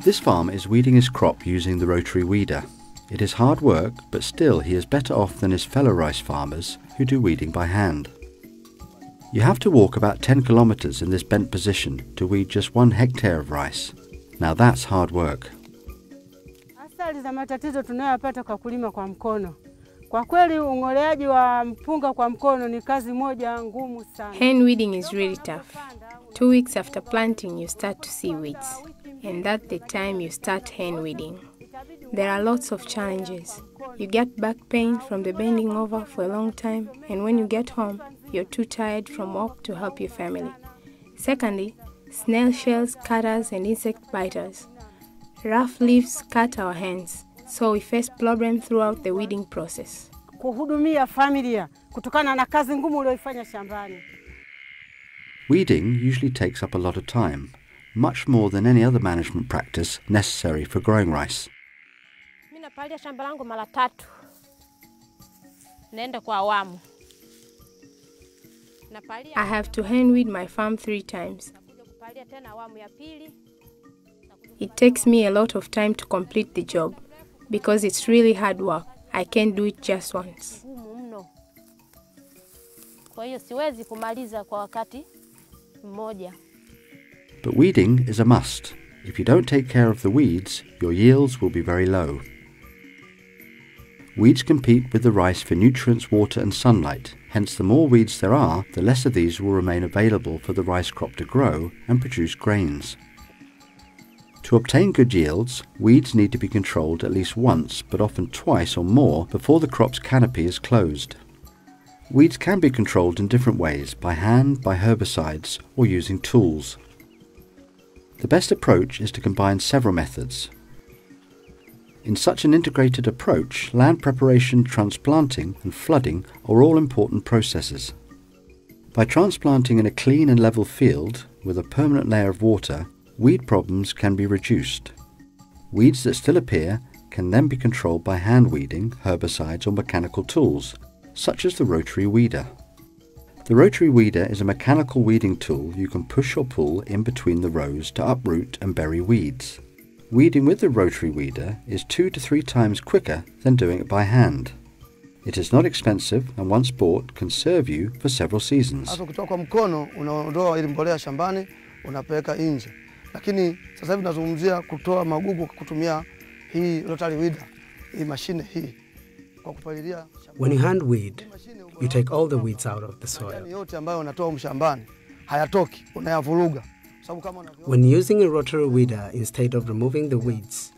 This farmer is weeding his crop using the rotary weeder. It is hard work, but still he is better off than his fellow rice farmers who do weeding by hand. You have to walk about 10 kilometers in this bent position to weed just 1 hectare of rice. Now that's hard work. Athari za matatizo tunayopata kwa kulima kwa mkono. Kwa kweli ung'oleaji wa mpunga kwa mkono ni kazi moja ngumu sana. Hand weeding is really tough. 2 weeks after planting you start to see weeds, and that's the time you start hand weeding. There are lots of challenges. You get back pain from the bending over for a long time, and when you get home, you're too tired from work to help your family. Secondly, snail shells, cutters, and insect biters. Rough leaves cut our hands, so we face problems throughout the weeding process. Kuhudumia familia kutokana na kazi ngumu uliyoifanya shambani. Weeding usually takes up a lot of time, much more than any other management practice necessary for growing rice. Mimi napalia shamba langu mara 3. Naenda kwa awamu. I have to hand weed my farm 3 times. It takes me a lot of time to complete the job because it's really hard work. I can't do it just once. Kwa hiyo siwezi kumaliza kwa wakati mmoja. But weeding is a must. If you don't take care of the weeds, your yields will be very low. Weeds compete with the rice for nutrients, water and sunlight. Hence, the more weeds there are, the less of these will remain available for the rice crop to grow and produce grains. To obtain good yields, weeds need to be controlled at least once, but often twice or more, before the crop's canopy is closed. Weeds can be controlled in different ways, by hand, by herbicides, or using tools. The best approach is to combine several methods. In such an integrated approach, land preparation, transplanting and flooding are all important processes. By transplanting in a clean and level field with a permanent layer of water, weed problems can be reduced. Weeds that still appear can then be controlled by hand weeding, herbicides or mechanical tools, such as the rotary weeder. The rotary weeder is a mechanical weeding tool you can push or pull in between the rows to uproot and bury weeds. Weeding with the rotary weeder is 2 to 3 times quicker than doing it by hand. It is not expensive and once bought can serve you for several seasons. Hasa kutoka kwa mkono unaondoa ile mbolea shambani unapeleka nje. Lakini sasa hivi nazungumzia kutoa magugu kwa kutumia hii rotary weeder, hii mashine hii kwa kupalilia. When you hand weed, you take all the weeds out of the soil. Yote ambayo unatoa shambani hayatoki, unayavuruga. When using a rotary weeder instead of removing the weeds,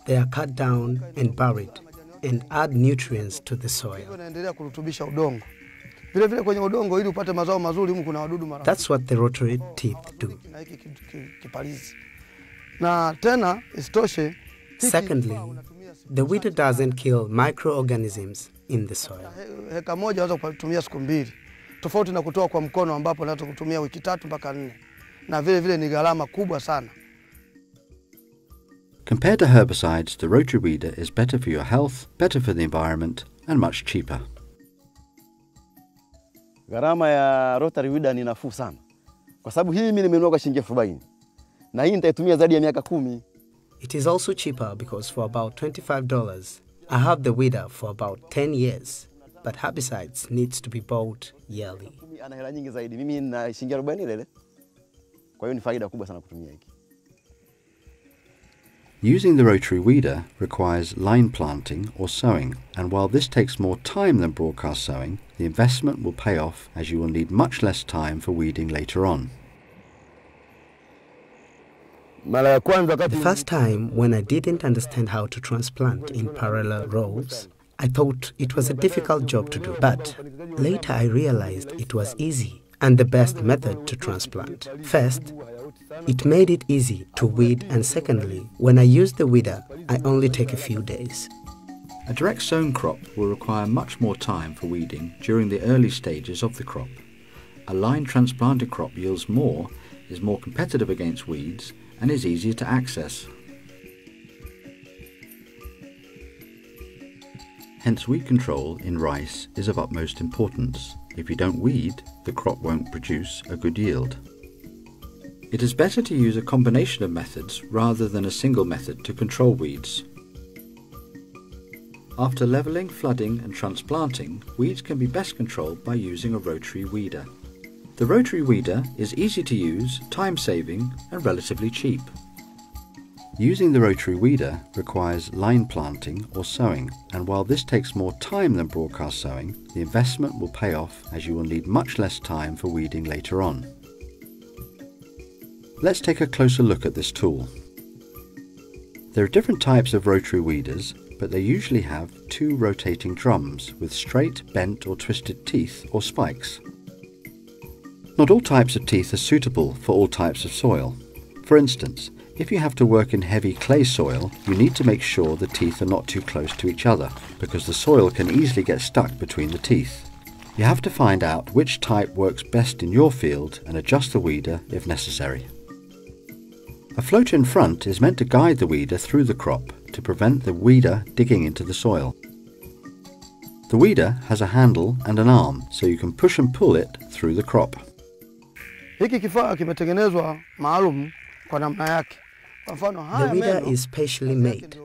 they are cut down and buried and add nutrients to the soil. That's what the rotary teeth do. Secondly, the weeder doesn't kill microorganisms in the soil. Heka moja unaweza kutumia siku 2. Tofauti na kutoa kwa mkono ambapo unaweza kutumia wiki 3 mpaka 4. Na vile vile ni gharama kubwa sana. Compared to herbicides, the rotary weeder is better for your health, better for the environment and much cheaper. Gharama ya rotary weeder ni nafuu sana. Kwa sababu hii mimi nimenunua kwa shilingi 40. Na hii nitaitumia zaidi ya miaka 10. It is also cheaper because for about $25, I have the weeder for about 10 years. But herbicides needs to be bought yearly. Ana hela nyingi zaidi. Mimi na shilingi 40 ile. Kwa hiyo ni faida kubwa sana kutumia hiki. Using the rotary weeder requires line planting or sowing, and while this takes more time than broadcast sowing, the investment will pay off as you will need much less time for weeding later on. The first time when I didn't understand how to transplant in parallel rows, I thought it was a difficult job to do, but later I realized it was easy and the best method to transplant. First, it made it easy to weed, and secondly, when I use the weeder, I only take a few days. A direct sown crop will require much more time for weeding during the early stages of the crop. A line transplanted crop yields more, is more competitive against weeds, and is easier to access. Hence, weed control in rice is of utmost importance. If you don't weed, the crop won't produce a good yield. It is better to use a combination of methods rather than a single method to control weeds. After levelling, flooding and transplanting, weeds can be best controlled by using a rotary weeder. The rotary weeder is easy to use, time-saving and relatively cheap. Using the rotary weeder requires line planting or sowing, and while this takes more time than broadcast sowing, the investment will pay off as you will need much less time for weeding later on. Let's take a closer look at this tool. There are different types of rotary weeders, but they usually have two rotating drums with straight, bent or twisted teeth or spikes. Not all types of teeth are suitable for all types of soil. For instance, if you have to work in heavy clay soil, you need to make sure the teeth are not too close to each other, because the soil can easily get stuck between the teeth. You have to find out which type works best in your field and adjust the weeder if necessary. A floater in front is meant to guide the weeder through the crop to prevent the weeder digging into the soil. The weeder has a handle and an arm, so you can push and pull it through the crop. Hiki kifaa kimetengenezwa maalum kwa namna yake. The weeder is specially made.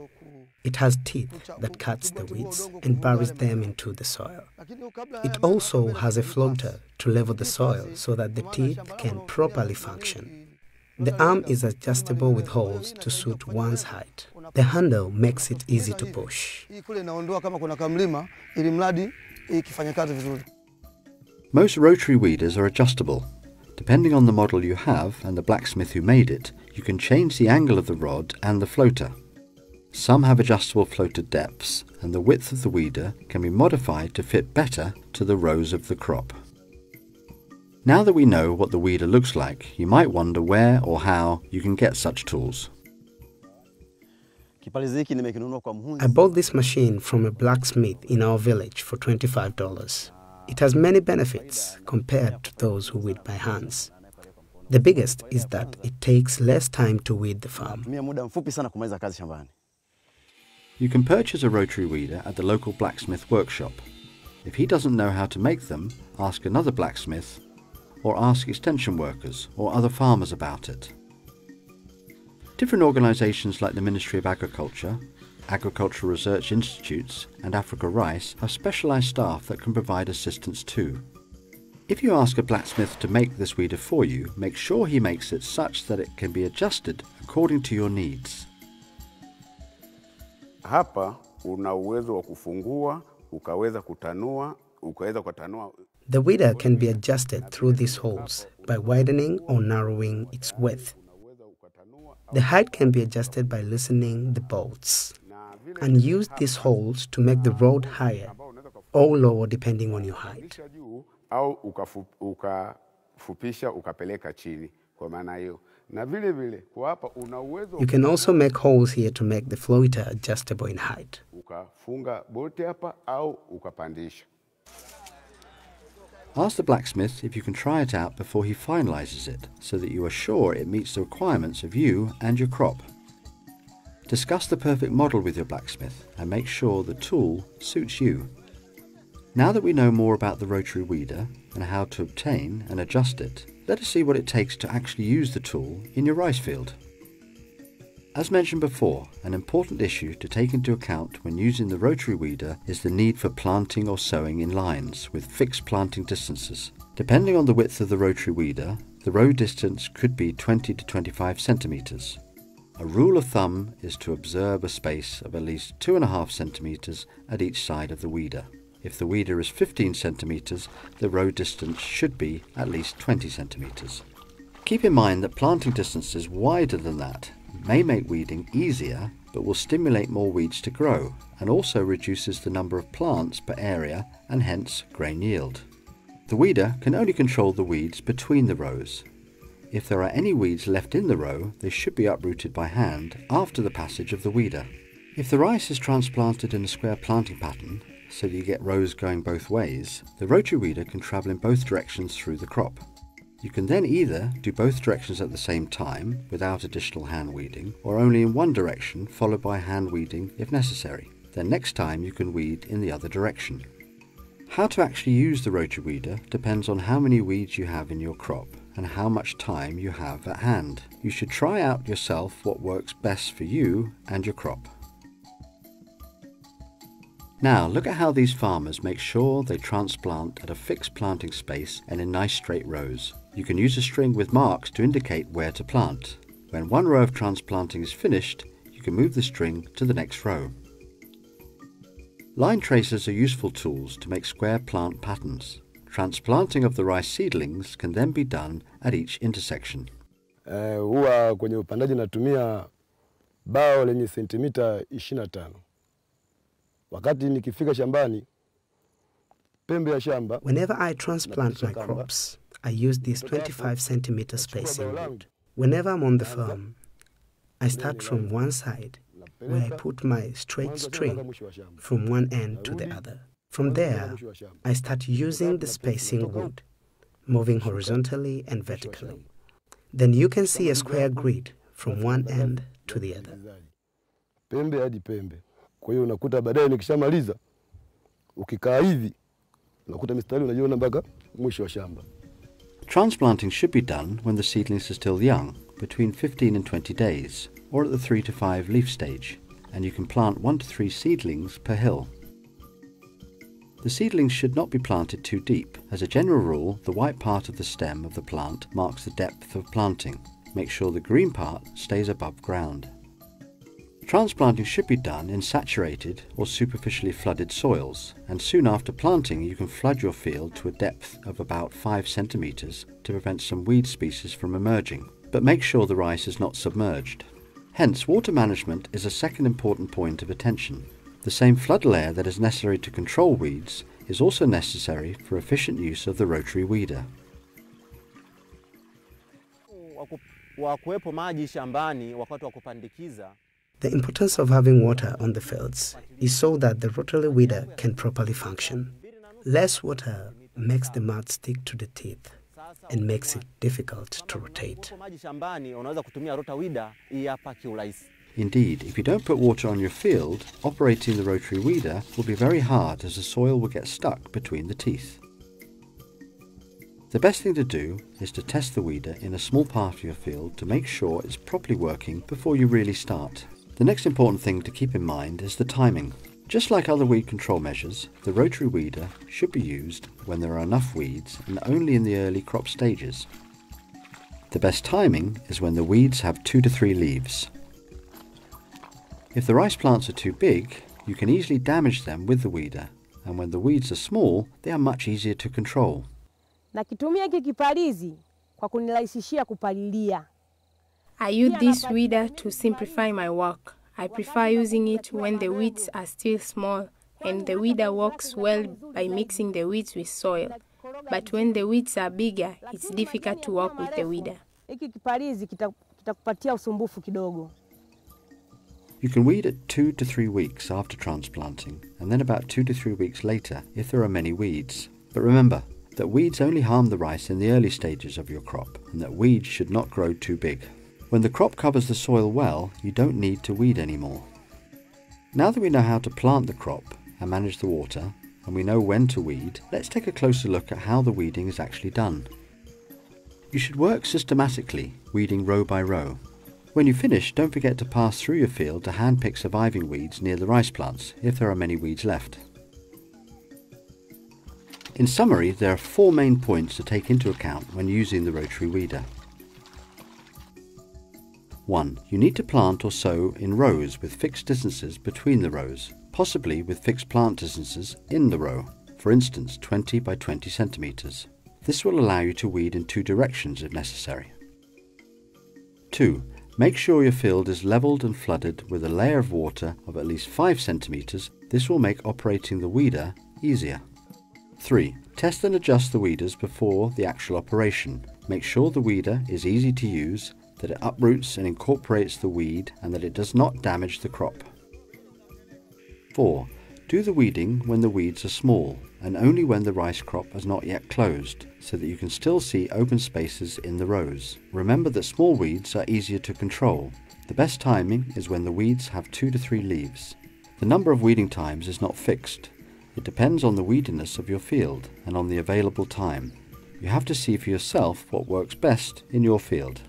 It has teeth that cuts the weeds and buries them into the soil. It also has a floater to level the soil so that the teeth can properly function. The arm is adjustable with holes to suit one's height. The handle makes it easy to push. Most rotary weeders are adjustable. Depending on the model you have and the blacksmith who made it, you can change the angle of the rod and the floater. Some have adjustable floater depths, and the width of the weeder can be modified to fit better to the rows of the crop. Now that we know what the weeder looks like, you might wonder where or how you can get such tools. I bought this machine from a blacksmith in our village for $25. It has many benefits compared to those who weed by hands. The biggest is that it takes less time to weed the farm. You can purchase a rotary weeder at the local blacksmith workshop. If he doesn't know how to make them, ask another blacksmith or ask extension workers or other farmers about it. Different organisations like the Ministry of Agriculture, Agricultural Research Institutes and Africa Rice have specialised staff that can provide assistance too. If you ask a blacksmith to make this weeder for you, make sure he makes it such that it can be adjusted according to your needs. Hapa una uwezo wa kufungua, ukaweza kutanua, The weeder can be adjusted through these holes by widening or narrowing its width. The height can be adjusted by loosening the bolts, and use these holes to make the rod higher or lower depending on your height. Au ukafupisha ukapeleka chini kwa maana hiyo. Na vile vile kwa hapa una uwezo You can also make holes here to make the floater adjustable in height. Ukafunga bote hapa au ukapandisha. Ask the blacksmith if you can try it out before he finalises it, so that you are sure it meets the requirements of you and your crop. Discuss the perfect model with your blacksmith and make sure the tool suits you. Now that we know more about the rotary weeder and how to obtain and adjust it, let us see what it takes to actually use the tool in your rice field. As mentioned before, an important issue to take into account when using the rotary weeder is the need for planting or sowing in lines with fixed planting distances. Depending on the width of the rotary weeder, the row distance could be 20 to 25 centimetres. A rule of thumb is to observe a space of at least 2.5 centimetres at each side of the weeder. If the weeder is 15 centimetres, the row distance should be at least 20 centimetres. Keep in mind that planting distances wider than that may make weeding easier, but will stimulate more weeds to grow, and also reduces the number of plants per area and hence grain yield. The weeder can only control the weeds between the rows. If there are any weeds left in the row, they should be uprooted by hand after the passage of the weeder. If the rice is transplanted in a square planting pattern, so that you get rows going both ways, the rotary weeder can travel in both directions through the crop. You can then either do both directions at the same time without additional hand weeding, or only in one direction followed by hand weeding if necessary. Then next time you can weed in the other direction. How to actually use the rotary weeder depends on how many weeds you have in your crop and how much time you have at hand. You should try out yourself what works best for you and your crop. Now look at how these farmers make sure they transplant at a fixed planting space and in nice straight rows. You can use a string with marks to indicate where to plant. When one row of transplanting is finished, you can move the string to the next row. Line tracers are useful tools to make square plant patterns. Transplanting of the rice seedlings can then be done at each intersection. Huwa kwenye upandaji natumia bao lenye sentimita 25. Wakati nikifika shambani, pembe ya shamba. Whenever I transplant my crops, I use this 25 centimeter spacing wood. Whenever I'm on the farm, I start from one side, where I put my straight string from one end to the other. From there, I start using the spacing wood, moving horizontally and vertically. Then you can see a square grid from one end to the other. Pembe hadi pembe. Kwa hiyo unakuta baadaye nikishamaliza, ukikaa hivi, unakuta mistari unajiona mpaka mwisho wa shamba. Transplanting should be done when the seedlings are still young, between 15 and 20 days, or at the 3 to 5 leaf stage, and you can plant 1 to 3 seedlings per hill. The seedlings should not be planted too deep. As a general rule, the white part of the stem of the plant marks the depth of planting. Make sure the green part stays above ground. Transplanting should be done in saturated or superficially flooded soils, and soon after planting you can flood your field to a depth of about 5 centimeters to prevent some weed species from emerging, but make sure the rice is not submerged. Hence, water management is a second important point of attention. The same flood layer that is necessary to control weeds is also necessary for efficient use of the rotary weeder. The importance of having water on the fields is so that the rotary weeder can properly function. Less water makes the mud stick to the teeth and makes it difficult to rotate. Indeed, if you don't put water on your field, operating the rotary weeder will be very hard as the soil will get stuck between the teeth. The best thing to do is to test the weeder in a small part of your field to make sure it's properly working before you really start. The next important thing to keep in mind is the timing. Just like other weed control measures, the rotary weeder should be used when there are enough weeds and only in the early crop stages. The best timing is when the weeds have 2 to 3 leaves. If the rice plants are too big, you can easily damage them with the weeder, and when the weeds are small, they are much easier to control. Nakitumia hiki kipalizi kwa kunirahisishia kupalilia. I use this weeder to simplify my work. I prefer using it when the weeds are still small, and the weeder works well by mixing the weeds with soil. But when the weeds are bigger, it's difficult to work with the weeder. Hiki kipalizi kitakupatia usumbufu kidogo. You can weed at 2 to 3 weeks after transplanting, and then about 2 to 3 weeks later if there are many weeds. But remember that weeds only harm the rice in the early stages of your crop, and that weeds should not grow too big. When the crop covers the soil well, you don't need to weed anymore. Now that we know how to plant the crop and manage the water, and we know when to weed, let's take a closer look at how the weeding is actually done. You should work systematically, weeding row by row. When you finish, don't forget to pass through your field to hand-pick surviving weeds near the rice plants, if there are many weeds left. In summary, there are 4 main points to take into account when using the rotary weeder. 1. You need to plant or sow in rows with fixed distances between the rows, possibly with fixed plant distances in the row, for instance 20 by 20 centimeters. This will allow you to weed in 2 directions if necessary. 2. Make sure your field is leveled and flooded with a layer of water of at least 5 centimeters. This will make operating the weeder easier. 3. Test and adjust the weeders before the actual operation. Make sure the weeder is easy to use, that it uproots and incorporates the weed, and that it does not damage the crop. 4. Do the weeding when the weeds are small, and only when the rice crop has not yet closed, so that you can still see open spaces in the rows. Remember that small weeds are easier to control. The best timing is when the weeds have 2 to 3 leaves. The number of weeding times is not fixed. It depends on the weediness of your field and on the available time. You have to see for yourself what works best in your field.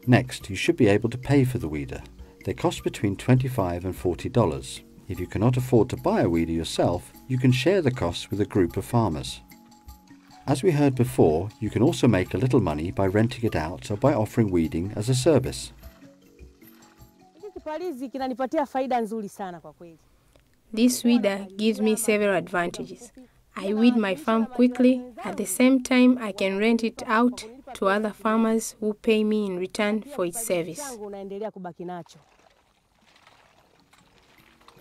Next, you should be able to pay for the weeder. They cost between $25 and $40. If you cannot afford to buy a weeder yourself, you can share the costs with a group of farmers. As we heard before, you can also make a little money by renting it out or by offering weeding as a service. This weeder gives me several advantages. I weed my farm quickly. At the same time, I can rent it out to other farmers who pay me in return for its service.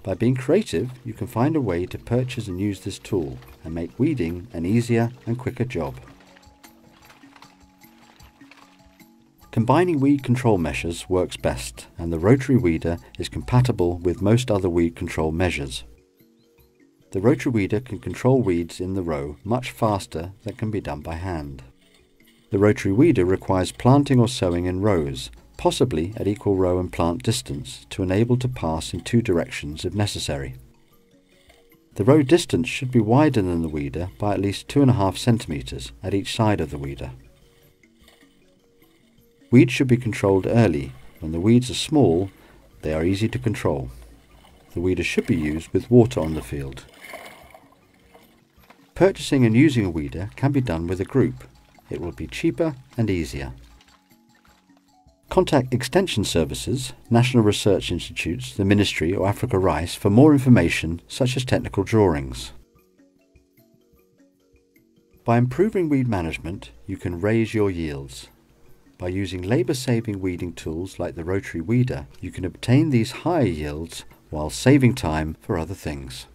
By being creative, you can find a way to purchase and use this tool and make weeding an easier and quicker job. Combining weed control measures works best, and the rotary weeder is compatible with most other weed control measures. The rotary weeder can control weeds in the row much faster than can be done by hand. The rotary weeder requires planting or sowing in rows, possibly at equal row and plant distance, to enable to pass in two directions if necessary. The row distance should be wider than the weeder by at least 2.5 centimeters at each side of the weeder. Weeds should be controlled early. When the weeds are small, they are easy to control. The weeder should be used with water on the field. Purchasing and using a weeder can be done with a group. It will be cheaper and easier. Contact Extension Services, National Research Institutes, the Ministry or Africa Rice for more information such as technical drawings. By improving weed management, you can raise your yields. By using labour-saving weeding tools like the rotary weeder, you can obtain these higher yields while saving time for other things.